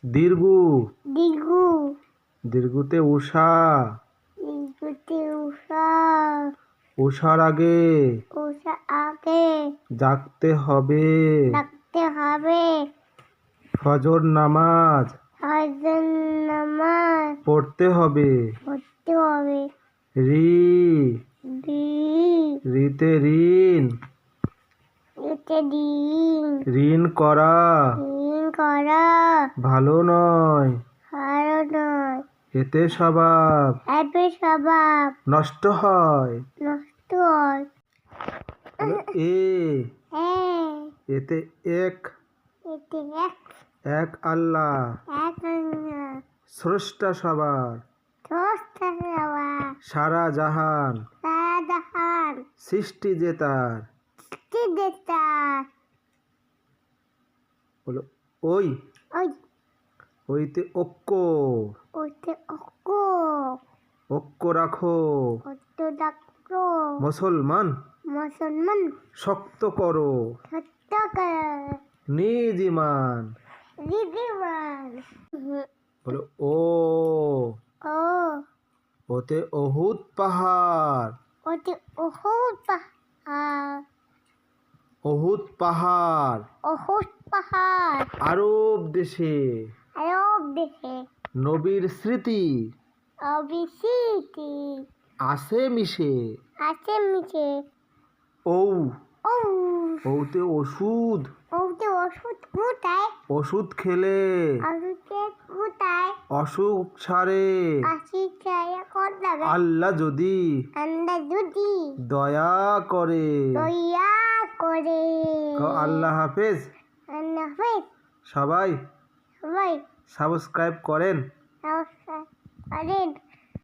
দীর্ঘু। দীর্ঘু। দীর্ঘতে উষা। দীর্ঘতে উষা। উষার আগে উষা আগে জাগতে হবে। ডাকতে হবে। ফজর নামাজ ফজর নামাজ পড়তে হবে। পড়তে হবে। রি। রিতে ঋণ। এতে দিন। ঋণ করা ঋণ করা ভালো নয়। ভালো নয়। এতে স্বভাব এতে স্বভাব নষ্ট হয়। নষ্ট হয়। এ। হ্যাঁ। এতে এক। এতে এক আল্লাহ এক আল্লাহ স্রষ্টা সবার। স্রষ্টা সবার। সারা জাহান সারা জাহান সৃষ্টি যে তার। সৃষ্টিকর্তা। বলো ওই। ওই। ওইতে ঐক্য। ওতে অক্ষ। ঐক্য রাখো। অত ডাক্তার। মুসলমান মুসলমান শক্ত করো সত্য করে। নিজ ইমান। নীতিবান। বলো ও। ও। ওতে অহুদ পাহাড়। ওতে অহুদ পাহাড়। অহুদ পাহাড় অহুদ পাহাড় আরব দেশে। আরব দেশে নবীর স্মৃতি অবিস্মৃতি আছে মিশে। আছে মিশে। ঔ। ও। ঔতে ওষুধ। ওতে ওষুধ কোথায়? ওষুধ খেলে ওষুধের কোথায়? অসুখ ছাড়ে। কাশি ছায়া কর লাগে। আল্লাহ যদি আন্ডা যদি দয়া করে। দয়া করে। আল্লাহ হাফেজ। আল্লাহ হাফেজ। সবাই সবাই সাবস্ক্রাইব করেন। নমস্কার করেন।